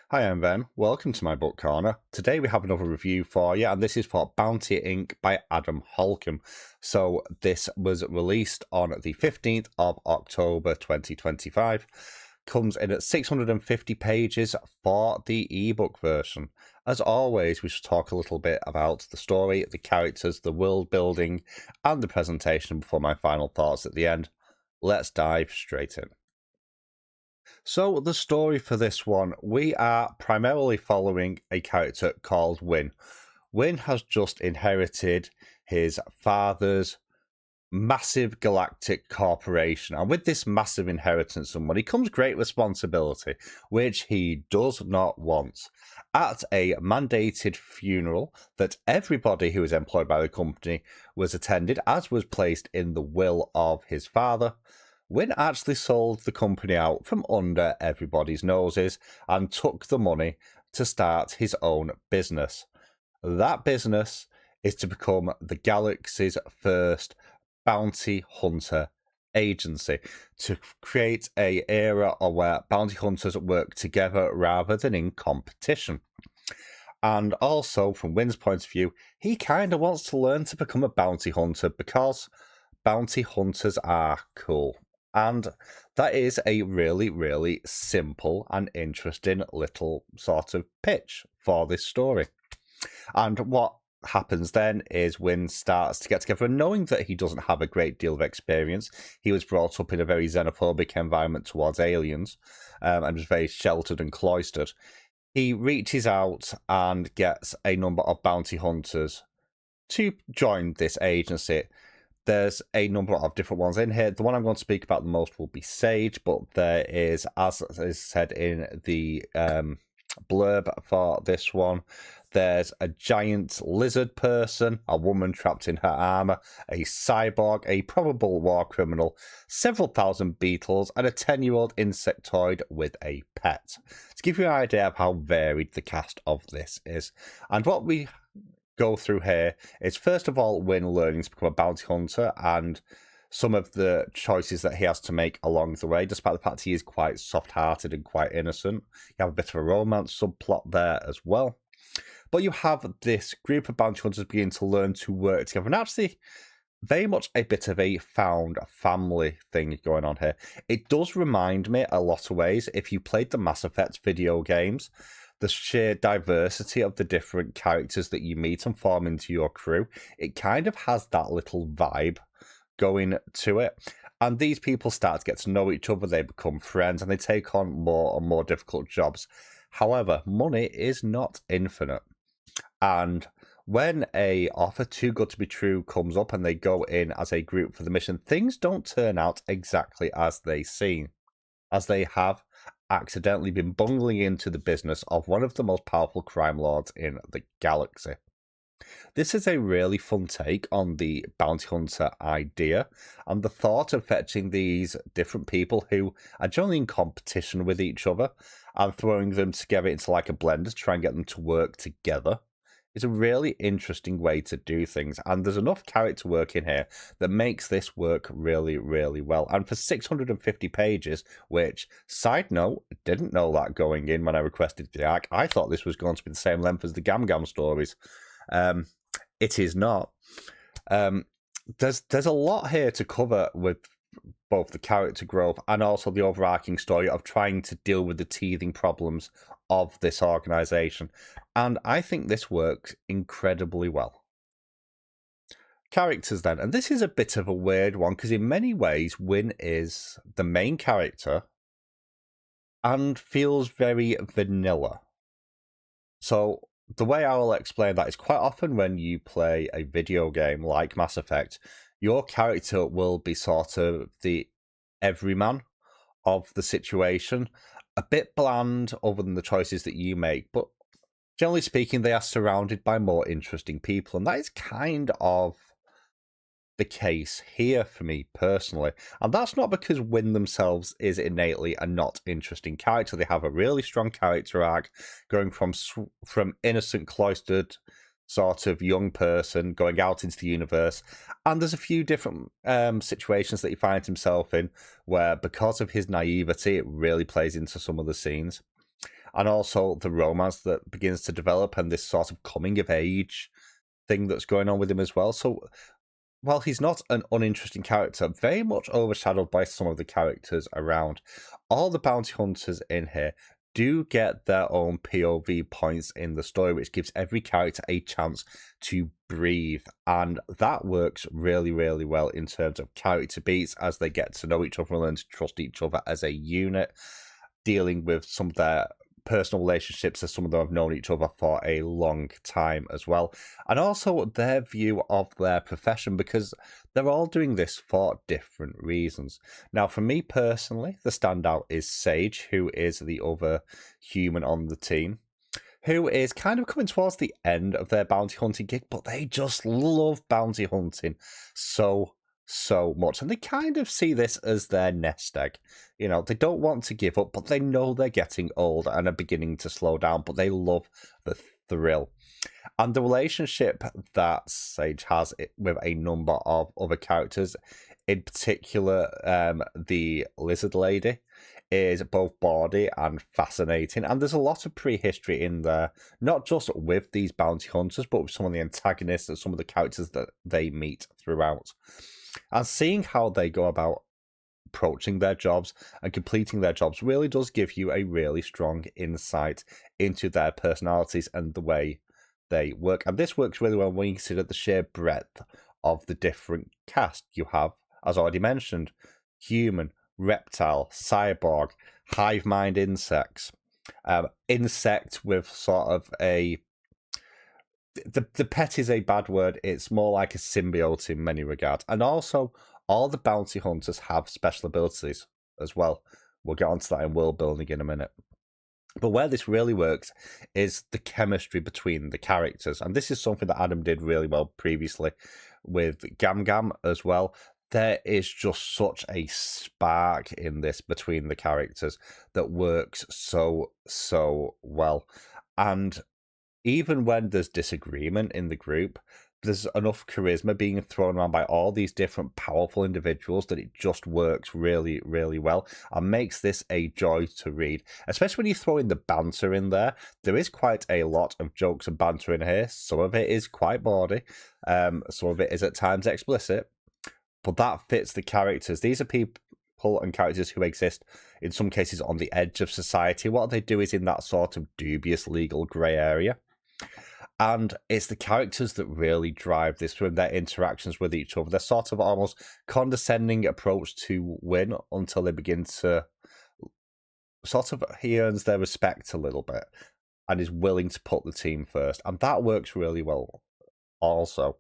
Hi, I'm Ben. Welcome to my book corner. Today we have another review for you, and this is for Bounty Inc. by Adam Holcombe. So this was released on the 15th of October 2025. Comes in at 650 pages for the ebook version. As always, we should talk a little bit about the story, the characters, the world building, and the presentation before my final thoughts at the end. Let's dive straight in. So, the story for this one, we are primarily following a character called Win. Win has just inherited his father's massive galactic corporation, and with this massive inheritance and money comes great responsibility, which he does not want. At a mandated funeral that everybody who was employed by the company was attended, as was placed in the will of his father, Wynne actually sold the company out from under everybody's noses and took the money to start his own business. That business is to become the galaxy's first bounty hunter agency, to create a era where bounty hunters work together rather than in competition. And also, from Wynne's point of view, he kind of wants to learn to become a bounty hunter because bounty hunters are cool. And that is a really, really simple and interesting little sort of pitch for this story. And what happens then is Wynne starts to get together, and knowing that he doesn't have a great deal of experience, he was brought up in a very xenophobic environment towards aliens, and was very sheltered and cloistered. He reaches out and gets a number of bounty hunters to join this agency. There's a number of different ones in here. The one I'm going to speak about the most will be Sage, but there is, as is said in the blurb for this one, there's a giant lizard person, a woman trapped in her armor, a cyborg, a probable war criminal, several thousand beetles, and a 10-year-old insectoid with a pet. To give you an idea of how varied the cast of this is. And what we go through here is, first of all, Wynne learning to become a bounty hunter and some of the choices that he has to make along the way, despite the fact he is quite soft-hearted and quite innocent. You have a bit of a romance subplot there as well. But you have this group of bounty hunters begin to learn to work together, and actually very much a bit of a found family thing going on here. It does remind me a lot of ways, if you played the Mass Effect video games, the sheer diversity of the different characters that you meet and form into your crew, it kind of has that little vibe going to it. And these people start to get to know each other, they become friends, and they take on more and more difficult jobs. However, money is not infinite. And when a offer too good to be true comes up and they go in as a group for the mission, things don't turn out exactly as they seem, as they have accidentally been bungling into the business of one of the most powerful crime lords in the galaxy. This is a really fun take on the bounty hunter idea, and the thought of fetching these different people who are generally in competition with each other and throwing them together into like a blender to try and get them to work together is a really interesting way to do things, and there's enough character work in here that makes this work really, really well. And for 650 pages, which, side note, didn't know that going in when I requested the arc, I thought this was going to be the same length as the Gam Gam stories. It is not. There's a lot here to cover with both the character growth and also the overarching story of trying to deal with the teething problems of this organization. And I think this works incredibly well. Characters then, and this is a bit of a weird one because in many ways Wynne is the main character and feels very vanilla. So the way I will explain that is, quite often when you play a video game like Mass Effect, your character will be sort of the everyman of the situation, a bit bland other than the choices that you make, but generally speaking, they are surrounded by more interesting people, and that is kind of the case here for me personally. And that's not because Wynne themselves is innately a not interesting character. They have a really strong character arc, going from innocent, cloistered sort of young person going out into the universe. And there's a few different situations that he finds himself in where, because of his naivety, it really plays into some of the scenes. and also the romance that begins to develop and this sort of coming of age thing that's going on with him as well. So while he's not an uninteresting character, very much overshadowed by some of the characters around, all the bounty hunters in here do get their own POV points in the story, which gives every character a chance to breathe. And that works really, really well in terms of character beats as they get to know each other and learn to trust each other as a unit, dealing with some of their personal relationships as some of them have known each other for a long time as well, and also their view of their profession, because they're all doing this for different reasons. Now, for me personally, the standout is Sage, who is the other human on the team, who is kind of coming towards the end of their bounty hunting gig, but they just love bounty hunting so much, and they kind of see this as their nest egg. You know, they don't want to give up, but they know they're getting old and are beginning to slow down, but they love the thrill. And the relationship that Sage has with a number of other characters, in particular the lizard lady, is both bawdy and fascinating. And there's a lot of prehistory in there, not just with these bounty hunters, but with some of the antagonists and some of the characters that they meet throughout. And seeing how they go about approaching their jobs and completing their jobs really does give you a really strong insight into their personalities and the way they work. And this works really well when you consider the sheer breadth of the different cast. You have, as already mentioned, human, reptile, cyborg, hive mind insects, insect with sort of a... The pet is a bad word. It's more like a symbiote in many regards. And also, all the bounty hunters have special abilities as well. We'll get onto that in world building in a minute. But where this really works is the chemistry between the characters. And this is something that Adam did really well previously with Gam Gam as well. There is just such a spark in this between the characters that works so well. And even when there's disagreement in the group, there's enough charisma being thrown around by all these different powerful individuals that it just works really, really well and makes this a joy to read. Especially when you throw in the banter in there. There is quite a lot of jokes and banter in here. Some of it is quite bawdy. Some of it is at times explicit. But that fits the characters. These are people and characters who exist in some cases on the edge of society. What they do is in that sort of dubious legal grey area. And it's the characters that really drive this from their interactions with each other. They're sort of almost condescending approach to Win until they begin to sort of, he earns their respect a little bit and is willing to put the team first. And that works really well also.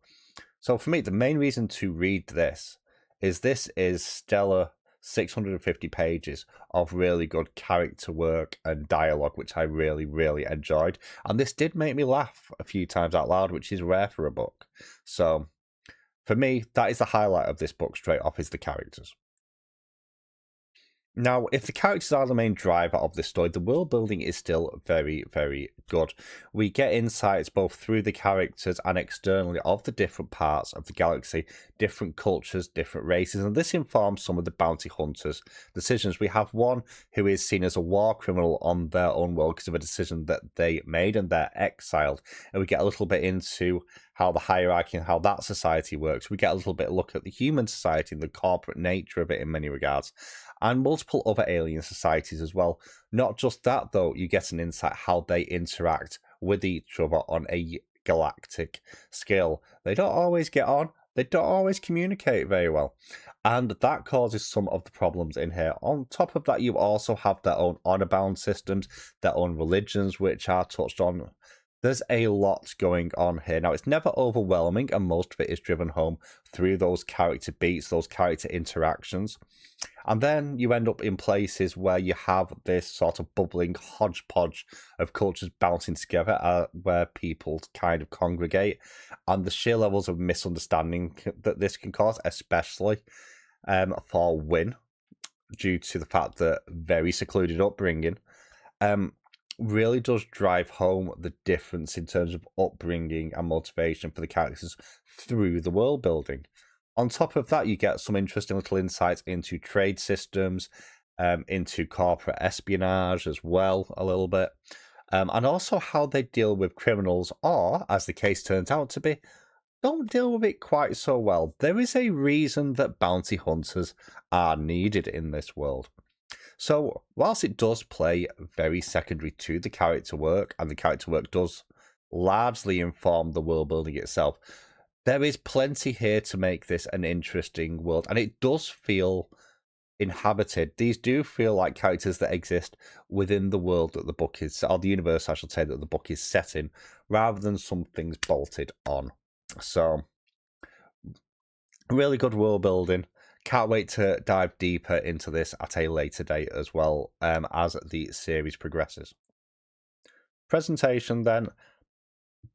So for me, the main reason to read this is stellar 650 pages of really good character work and dialogue, which I really, really enjoyed. And this did make me laugh a few times out loud, which is rare for a book. So for me, that is the highlight of this book straight off, is the characters. Now, if the characters are the main driver of this story, the world building is still very, very good. We get insights both through the characters and externally of the different parts of the galaxy, different cultures, different races, and this informs some of the bounty hunters' decisions. We have one who is seen as a war criminal on their own world because of a decision that they made, and they're exiled. And we get a little bit into how the hierarchy and how that society works. We get a little bit of look at the human society and the corporate nature of it in many regards, and multiple other alien societies as well. Not just that, though, you get an insight how they interact with each other on a galactic scale. They don't always get on, they don't always communicate very well, and that causes some of the problems in here. On top of that, you also have their own honor-bound systems, their own religions, which are touched on. There's a lot going on here. Now, it's never overwhelming, and most of it is driven home through those character beats, those character interactions. And then you end up in places where you have this sort of bubbling hodgepodge of cultures bouncing together, where people kind of congregate, and the sheer levels of misunderstanding that this can cause, especially for Win, due to the fact that very secluded upbringing, really does drive home the difference in terms of upbringing and motivation for the characters through the world building. On top of that, you get some interesting little insights into trade systems, into corporate espionage as well, a little bit. And also how they deal with criminals, or, as the case turns out to be, don't deal with it quite so well. There is a reason that bounty hunters are needed in this world. So, whilst it does play very secondary to the character work, and the character work does largely inform the world building itself, there is plenty here to make this an interesting world, and it does feel inhabited. These do feel like characters that exist within the world that the book is, or the universe, I should say, that the book is set in, rather than some things bolted on. So, really good world building. Can't wait to dive deeper into this at a later date as well, as the series progresses. Presentation then.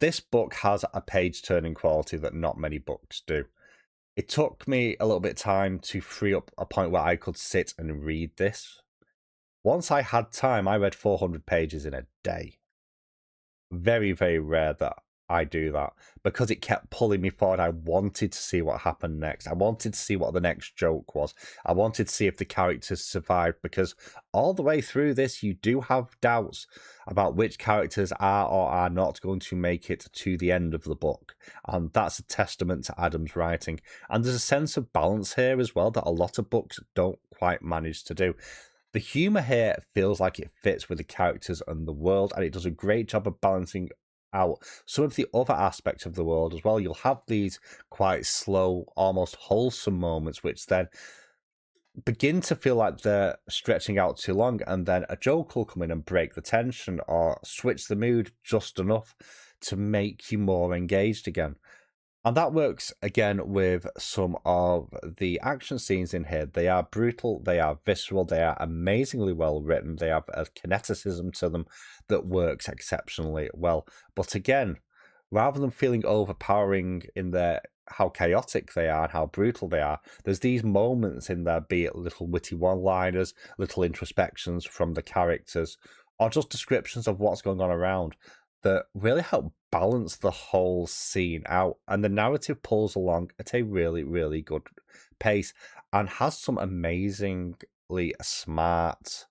This book has a page-turning quality that not many books do. It took me a little bit of time to free up a point where I could sit and read this. Once I had time, I read 400 pages in a day. Very, very rare that I do that, because it kept pulling me forward. I wanted to see what happened next. I wanted to see what the next joke was. I wanted to see if the characters survived, because all the way through this, you do have doubts about which characters are or are not going to make it to the end of the book. And that's a testament to Adam's writing. And there's a sense of balance here as well that a lot of books don't quite manage to do. The humour here feels like it fits with the characters and the world, and it does a great job of balancing out some of the other aspects of the world as well. You'll have these quite slow, almost wholesome moments, which then begin to feel like they're stretching out too long, and then a joke will come in and break the tension or switch the mood just enough to make you more engaged again. And that works again with some of the action scenes in here. They are brutal, they are visceral, they are amazingly well written, they have a kineticism to them that works exceptionally well. But again, rather than feeling overpowering in their how chaotic they are and how brutal they are, there's these moments in there, be it little witty one-liners, little introspections from the characters, or just descriptions of what's going on around, that really help balance the whole scene out. And the narrative pulls along at a really, really good pace and has some amazingly smart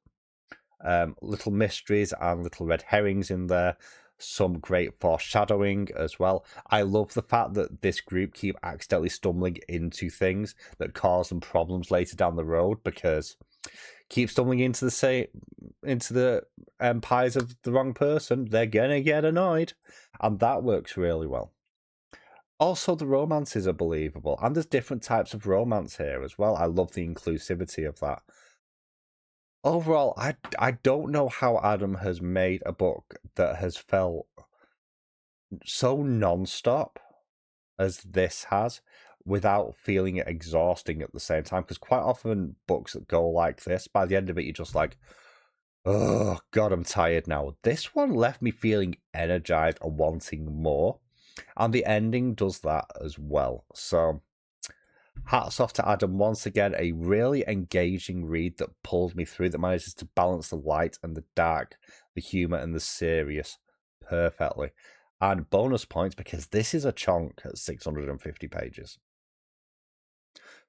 little mysteries and little red herrings in there. Some great foreshadowing as well. I love the fact that this group keep accidentally stumbling into things that cause them problems later down the road, because keep stumbling into the pies of the wrong person, they're gonna get annoyed, and that works really well. Also, the romances are believable, and there's different types of romance here as well. I love the inclusivity of that. Overall, I don't know how Adam has made a book that has felt so non-stop as this has, without feeling it exhausting at the same time. Because quite often books that go like this, by the end of it, you're just like, oh god, I'm tired now. This one left me feeling energized and wanting more, and the ending does that as well. So hats off to Adam once again. A really engaging read that pulled me through, that manages to balance the light and the dark, the humor and the serious perfectly. And bonus points because this is a chunk at 650 pages.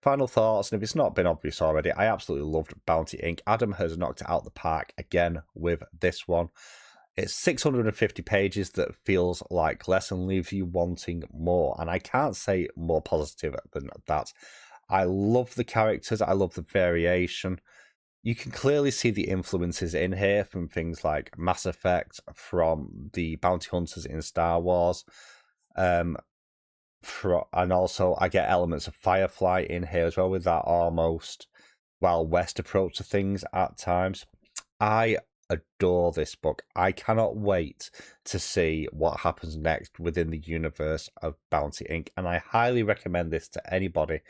Final thoughts, and if it's not been obvious already, I absolutely loved Bounty Inc. Adam has knocked it out the park again with this one. It's 650 pages that feels like less and leaves you wanting more, and I can't say more positive than that. I love the characters, I love the variation. You can clearly see the influences in here from things like Mass Effect, from the bounty hunters in Star Wars, and also I get elements of Firefly in here as well, with that almost Wild West approach to things at times. I adore this book. I cannot wait to see what happens next within the universe of Bounty Inc. And I highly recommend this to anybody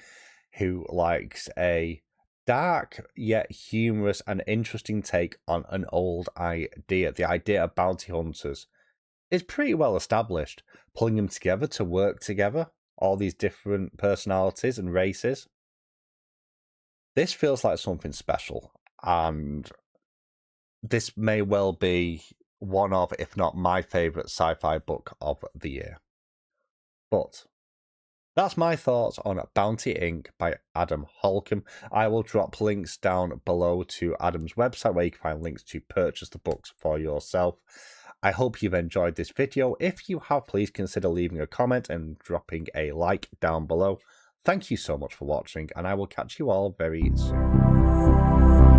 who likes a dark yet humorous and interesting take on an old idea. The idea of bounty hunters is pretty well established. Pulling them together to work together, all these different personalities and races. This feels like something special, and this may well be one of, if not my favourite sci-fi book of the year. But That's my thoughts on Bounty Inc. by Adam Holcombe. I will drop links down below to Adam's website where you can find links to purchase the books for yourself. I hope you've enjoyed this video. If you have, please consider leaving a comment and dropping a like down below. Thank you so much for watching, and I will catch you all very soon.